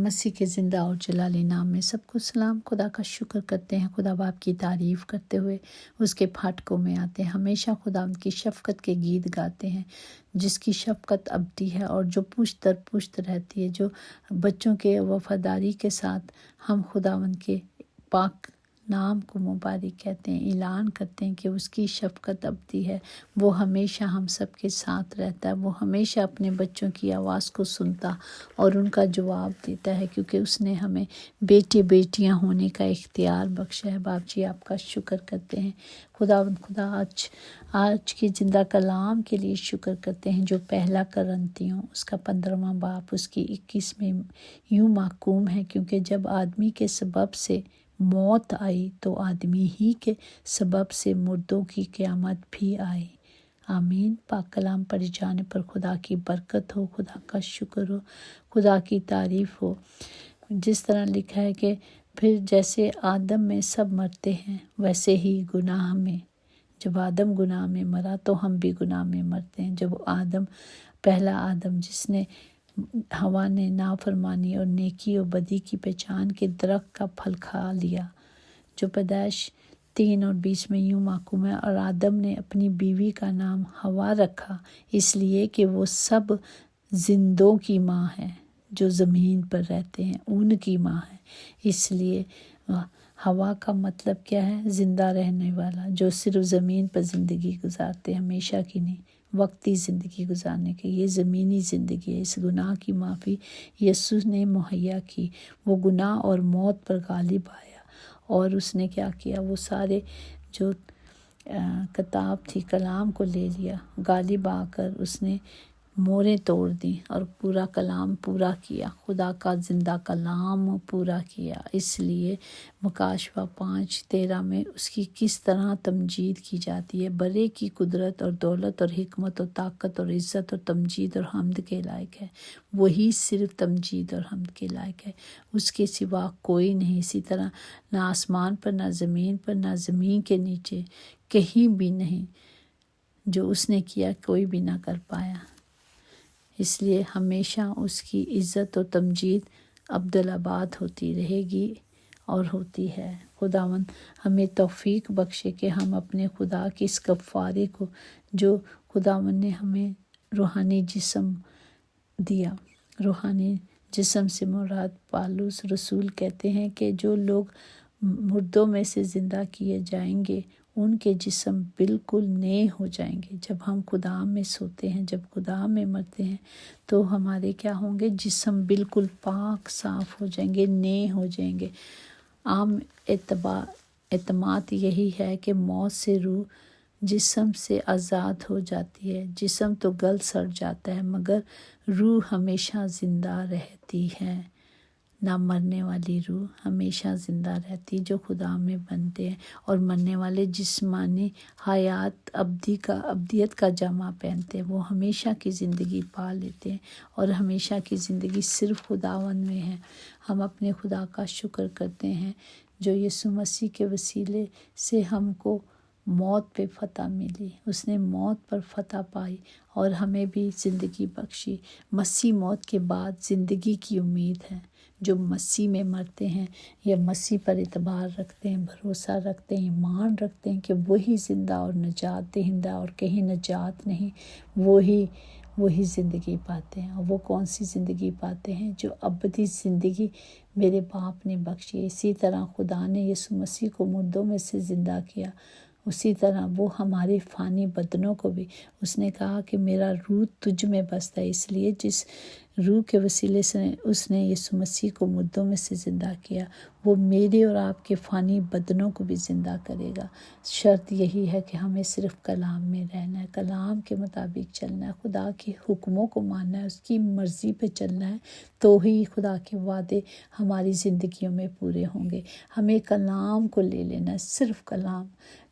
مسیح کے زندہ اور جلالی نام میں سب کو سلام۔ خدا کا شکر کرتے ہیں، خدا باپ کی تعریف کرتے ہوئے اس کے پھاٹکوں میں آتے ہیں۔ ہمیشہ خدا ان کی شفقت کے گیت گاتے ہیں، جس کی شفقت ابدی ہے اور جو پشت در پشت رہتی ہے، جو بچوں کے وفاداری کے ساتھ ہم خداوند کے پاک نام کو مبارک کہتے ہیں، اعلان کرتے ہیں کہ اس کی شفقت ابدی ہے۔ وہ ہمیشہ ہم سب کے ساتھ رہتا ہے، وہ ہمیشہ اپنے بچوں کی آواز کو سنتا اور ان کا جواب دیتا ہے، کیونکہ اس نے ہمیں بیٹے بیٹیاں ہونے کا اختیار بخشا ہے۔ باپ جی آپ کا شکر کرتے ہیں، خدا آج کی زندہ کلام کے لیے شکر کرتے ہیں، جو پہلا کرنتیوں اس کا 15واں باب اس کی 21 میں یوں محکوم ہے، کیونکہ جب آدمی کے سبب سے موت آئی تو آدمی ہی کے سبب سے مردوں کی قیامت بھی آئی۔ آمین۔ پاک کلام پڑھے جانے پر خدا کی برکت ہو، خدا کا شکر ہو، خدا کی تعریف ہو۔ جس طرح لکھا ہے کہ پھر جیسے آدم میں سب مرتے ہیں، ویسے ہی گناہ میں، جب آدم گناہ میں مرا تو ہم بھی گناہ میں مرتے ہیں۔ جب پہلا آدم جس نے ہوا نے نافرمانی اور نیکی اور بدی کی پہچان کے درخت کا پھل کھا لیا، جو پیدائش 3:20 میں یوں محکوم ہے، اور آدم نے اپنی بیوی کا نام ہوا رکھا، اس لیے کہ وہ سب زندوں کی ماں ہے، جو زمین پر رہتے ہیں ان کی ماں ہے۔ اس لیے ہوا کا مطلب کیا ہے؟ زندہ رہنے والا، جو صرف زمین پر زندگی گزارتے، ہمیشہ کی نہیں، وقتی زندگی گزارنے کی۔ یہ زمینی زندگی ہے۔ اس گناہ کی معافی یسوع نے مہیا کی، وہ گناہ اور موت پر غالب آیا، اور اس نے کیا کیا؟ وہ سارے جو کتاب تھی کلام کو لے لیا، غالب آ کر اس نے موریں توڑ دیں اور پورا کلام پورا کیا، خدا کا زندہ کلام پورا کیا۔ اس لیے مکاشفہ 5:13 میں اس کی کس طرح تمجید کی جاتی ہے۔ بڑے کی قدرت اور دولت اور حکمت اور طاقت اور عزت اور تمجید اور حمد کے لائق ہے۔ وہی صرف تمجید اور حمد کے لائق ہے، اس کے سوا کوئی نہیں۔ اسی طرح نہ آسمان پر، نہ زمین پر، نہ زمین کے نیچے کہیں بھی نہیں، جو اس نے کیا کوئی بھی نہ کر پایا۔ اس لیے ہمیشہ اس کی عزت و تمجید ابدالآباد ہوتی رہے گی اور ہوتی ہے۔ خداوند ہمیں توفیق بخشے کہ ہم اپنے خدا کی اس کفارے کو، جو خداوند نے ہمیں روحانی جسم دیا، روحانی جسم سے مراد پالوس رسول کہتے ہیں کہ جو لوگ مردوں میں سے زندہ کیے جائیں گے ان کے جسم بالکل نئے ہو جائیں گے۔ جب ہم خدا میں سوتے ہیں، جب خدا میں مرتے ہیں، تو ہمارے کیا ہوں گے؟ جسم بالکل پاک صاف ہو جائیں گے، نئے ہو جائیں گے۔ عام اعتماد یہی ہے کہ موت سے روح جسم سے آزاد ہو جاتی ہے۔ جسم تو گل سڑ جاتا ہے، مگر روح ہمیشہ زندہ رہتی ہے۔ نہ مرنے والی روح ہمیشہ زندہ رہتی، جو خدا میں بنتے ہیں اور مرنے والے جسمانی حیات ابدیت کا جامہ پہنتے ہیں۔ وہ ہمیشہ کی زندگی پا لیتے ہیں، اور ہمیشہ کی زندگی صرف خداوند میں ہے۔ ہم اپنے خدا کا شکر کرتے ہیں، جو یسوع مسیح کے وسیلے سے ہم کو موت پہ فتح ملی۔ اس نے موت پر فتح پائی اور ہمیں بھی زندگی بخشی۔ مسیح موت کے بعد زندگی کی امید ہے۔ جو مسیح میں مرتے ہیں یا مسیح پر اعتبار رکھتے ہیں، بھروسہ رکھتے ہیں، ایمان رکھتے ہیں کہ وہی زندہ اور نجات دہندہ اور کہیں نجات نہیں، وہی زندگی پاتے ہیں۔ اور وہ کون سی زندگی پاتے ہیں؟ جو ابدی زندگی میرے باپ نے بخشی ہے۔ اسی طرح خدا نے یسوع مسیح کو مردوں میں سے زندہ کیا، اسی طرح وہ ہمارے فانی بدنوں کو بھی، اس نے کہا کہ میرا روح تجھ میں بستا ہے۔ اس لیے جس روح کے وسیلے سے اس نے یسوع مسیح کو مردوں میں سے زندہ کیا، وہ میرے اور آپ کے فانی بدنوں کو بھی زندہ کرے گا۔ شرط یہی ہے کہ ہمیں صرف کلام میں رہنا ہے، کلام کے مطابق چلنا ہے، خدا کے حکموں کو ماننا ہے، اس کی مرضی پہ چلنا ہے، تو ہی خدا کے وعدے ہماری زندگیوں میں پورے ہوں گے۔ ہمیں کلام کو لے لینا ہے، صرف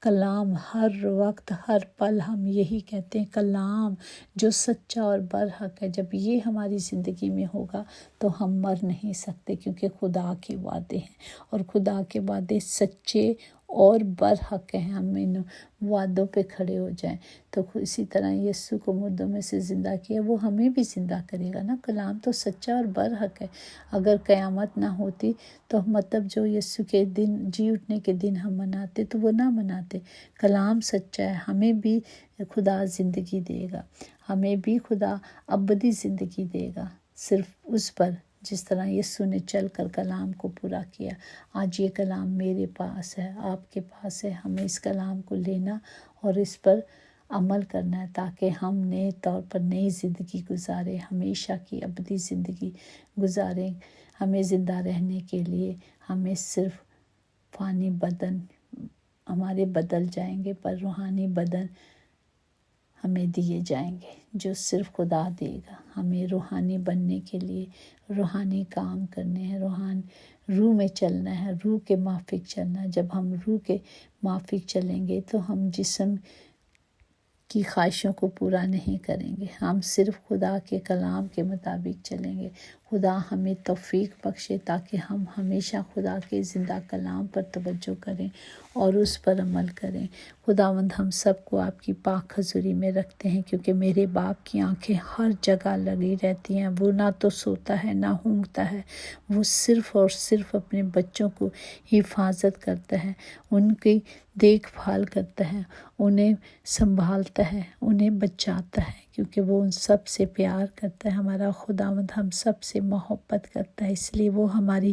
کلام ہر وقت ہر پل ہم یہی کہتے ہیں، کلام جو سچا اور برحق ہے۔ جب یہ ہماری زندگی میں ہوگا تو ہم مر نہیں سکتے، کیونکہ خدا کے وعدے ہیں، اور خدا کے وعدے سچے اور برحق ہیں ہم ان وعدوں پہ کھڑے ہو جائیں۔ تو اسی طرح یسوع کو مردوں میں سے زندہ کیا، وہ ہمیں بھی زندہ کرے گا نا۔ کلام تو سچا اور برحق ہے۔ اگر قیامت نہ ہوتی تو مطلب جو یسوع کے دن، جی اٹھنے کے دن ہم مناتے تو وہ نہ مناتے۔ کلام سچا ہے، ہمیں بھی خدا زندگی دے گا، ہمیں بھی خدا ابدی زندگی دے گا، صرف اس پر جس طرح یسوع نے چل کر کلام کو پورا کیا۔ آج یہ کلام میرے پاس ہے، آپ کے پاس ہے، ہمیں اس کلام کو لینا اور اس پر عمل کرنا ہے تاکہ ہم نئے طور پر نئی زندگی گزاریں، ہمیشہ کی ابدی زندگی گزاریں۔ ہمیں زندہ رہنے کے لیے ہمیں صرف فانی بدن ہمارے بدل جائیں گے، پر روحانی بدن ہمیں دیے جائیں گے جو صرف خدا دے گا۔ ہمیں روحانی بننے کے لیے روحانی کام کرنے ہیں، روح میں چلنا ہے، روح کے موافق چلنا ہے۔ جب ہم روح کے موافق چلیں گے تو ہم جسم کی خواہشوں کو پورا نہیں کریں گے، ہم صرف خدا کے کلام کے مطابق چلیں گے۔ خدا ہمیں توفیق بخشے تاکہ ہم ہمیشہ خدا کے زندہ کلام پر توجہ کریں اور اس پر عمل کریں۔ خداوند ہم سب کو آپ کی پاک حضوری میں رکھتے ہیں، کیونکہ میرے باپ کی آنکھیں ہر جگہ لگی رہتی ہیں، وہ نہ تو سوتا ہے نہ اونگتا ہے، وہ صرف اور صرف اپنے بچوں کو حفاظت کرتا ہے، ان کی دیکھ بھال کرتا ہے، انہیں سنبھالتا ہے، انہیں بچاتا ہے، کیونکہ وہ ان سب سے پیار کرتا ہے۔ ہمارا خداوند ہم سب سے محبت کرتا ہے، اس لیے وہ ہماری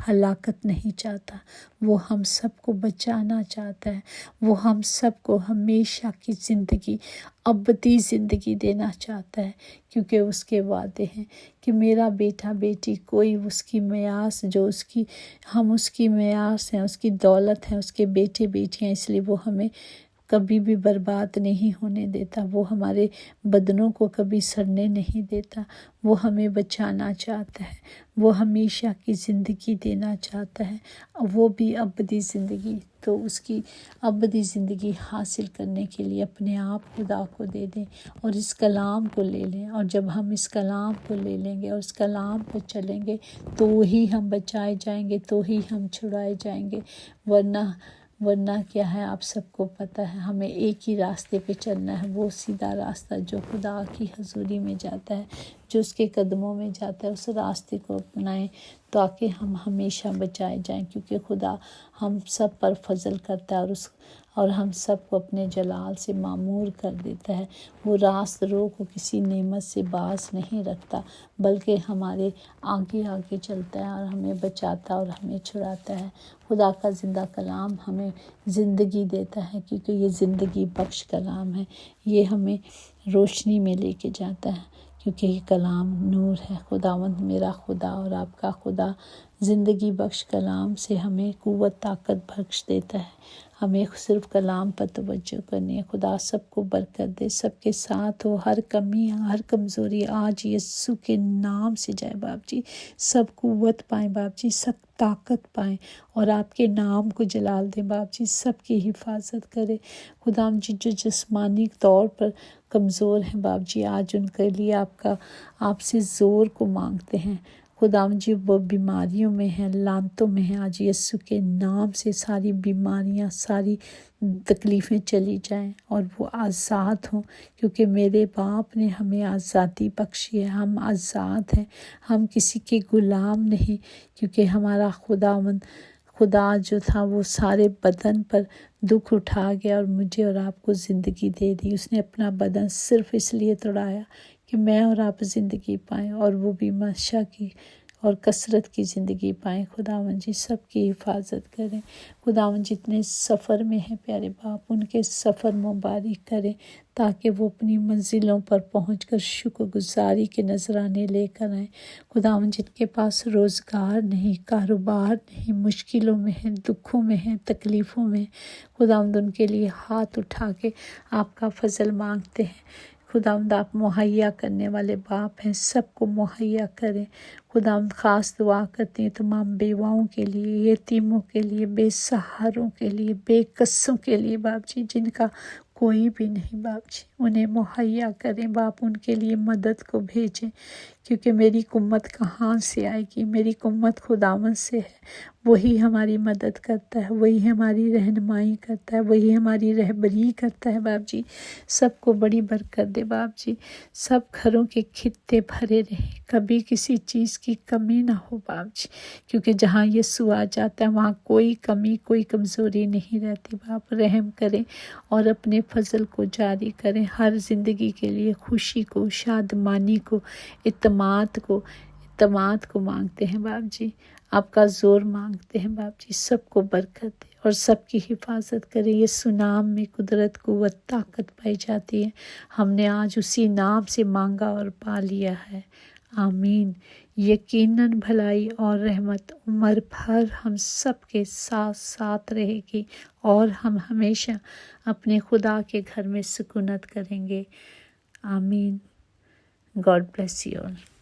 ہلاکت نہیں چاہتا، وہ ہم سب کو بچانا چاہتا ہے، وہ ہم سب کو ہمیشہ کی زندگی، ابدی زندگی دینا چاہتا ہے، کیونکہ اس کے وعدے ہیں کہ میرا بیٹا بیٹی کوئی اس کی میراث جو اس کی ہم اس کی میراث ہیں، اس کی دولت ہیں، اس کے بیٹے بیٹیاں، اس لیے وہ ہمیں کبھی بھی برباد نہیں ہونے دیتا، وہ ہمارے بدنوں کو کبھی سڑنے نہیں دیتا، وہ ہمیں بچانا چاہتا ہے، وہ ہمیشہ کی زندگی دینا چاہتا ہے، وہ بھی ابدی زندگی۔ تو اس کی ابدی زندگی حاصل کرنے کے لیے اپنے آپ خدا کو دے دیں اور اس کلام کو لے لیں، اور جب ہم اس کلام کو لے لیں گے اور اس کلام پر چلیں گے تو ہی ہم بچائے جائیں گے، تو ہی ہم چھڑائے جائیں گے، ورنہ کیا ہے آپ سب کو پتہ ہے، ہمیں ایک ہی راستے پہ چلنا ہے، وہ سیدھا راستہ جو خدا کی حضوری میں جاتا ہے، جو اس کے قدموں میں جاتا ہے، اس راستے کو اپنائیں تاکہ ہم ہمیشہ بچائے جائیں، کیونکہ خدا ہم سب پر فضل کرتا ہے اور ہم سب کو اپنے جلال سے معمور کر دیتا ہے۔ وہ راست رو کو کسی نعمت سے باز نہیں رکھتا، بلکہ ہمارے آگے آگے چلتا ہے اور ہمیں بچاتا اور ہمیں چھڑاتا ہے۔ خدا کا زندہ کلام ہمیں زندگی دیتا ہے، کیونکہ یہ زندگی بخش کلام ہے، یہ ہمیں روشنی میں لے کے جاتا ہے، کیونکہ یہ کلام نور ہے۔ خداوند میرا خدا اور آپ کا خدا زندگی بخش کلام سے ہمیں قوت طاقت بخش دیتا ہے، ہمیں صرف کلام پر توجہ کرنی ہے۔ خدا سب کو برکت دے، سب کے ساتھ ہو، ہر کمی ہر کمزوری آج یسوع کے نام سے جائے باپ جی، سب قوت پائیں باپ جی، سب طاقت پائیں اور آپ کے نام کو جلال دیں باپ جی، سب کی حفاظت کرے خدا جی۔ جو جسمانی طور پر کمزور ہیں باپ جی، آج ان کے لیے آپ سے زور کو مانگتے ہیں خدا جی، وہ بیماریوں میں ہیں، لعنتوں میں ہیں، آج یسوع کے نام سے ساری بیماریاں، ساری تکلیفیں چلی جائیں اور وہ آزاد ہوں، کیونکہ میرے باپ نے ہمیں آزادی بخشی ہے، ہم آزاد ہیں، ہم کسی کے غلام نہیں، کیونکہ ہمارا خدا جو تھا وہ سارے بدن پر دکھ اٹھا گیا اور مجھے اور آپ کو زندگی دے دی۔ اس نے اپنا بدن صرف اس لیے توڑایا کہ میں اور آپ زندگی پائیں اور وہ بھی ہمیشہ کی اور کثرت کی زندگی پائیں۔ خداوند جی سب کی حفاظت کریں، خداوند جتنے سفر میں ہیں پیارے باپ، ان کے سفر مبارک کریں تاکہ وہ اپنی منزلوں پر پہنچ کر شکر گزاری کے نذرانے لے کر آئیں۔ خداوند جن کے پاس روزگار نہیں، کاروبار نہیں، مشکلوں میں ہیں، دکھوں میں ہیں، تکلیفوں میں ہیں، خداوند ان کے لیے ہاتھ اٹھا کے آپ کا فضل مانگتے ہیں۔ خداوند آپ مہیا کرنے والے باپ ہیں، سب کو مہیا کریں۔ خداوند خاص دعا کرتے ہیں تمام بیواؤں کے لیے، یتیموں کے لیے، بے سہاروں کے لیے، بے کسوں کے لیے باپ جی، جن کا کوئی بھی نہیں باپ جی، انہیں مہیا کریں باپ، ان کے لیے مدد کو بھیجیں، کیونکہ میری قوت کہاں سے آئے گی؟ میری قوت خداوند سے ہے، وہی ہماری مدد کرتا ہے، وہی ہماری رہنمائی کرتا ہے، وہی ہماری رہبری کرتا ہے باپ جی۔ سب کو بڑی برکت دے باپ جی، سب گھروں کے خطے بھرے رہیں، کبھی کسی چیز کی کمی نہ ہو باپ جی، کیونکہ جہاں یسوع آ جاتا ہے وہاں کوئی کمی کوئی کمزوری نہیں رہتی باپ۔ رحم کریں اور اپنے فضل کو جاری کریں، ہر زندگی کے لیے خوشی کو، شادمانی کو، اعتماد کو مانگتے ہیں باپ جی، آپ کا زور مانگتے ہیں باپ جی۔ سب کو برکت دے اور سب کی حفاظت کرے۔ یسوع نام میں قدرت، قوت، طاقت پائی جاتی ہے، ہم نے آج اسی نام سے مانگا اور پا لیا ہے، آمین۔ یقیناً بھلائی اور رحمت عمر بھر ہم سب کے ساتھ ساتھ رہے گی، اور ہم ہمیشہ اپنے خدا کے گھر میں سکونت کریں گے، آمین۔ God bless you all.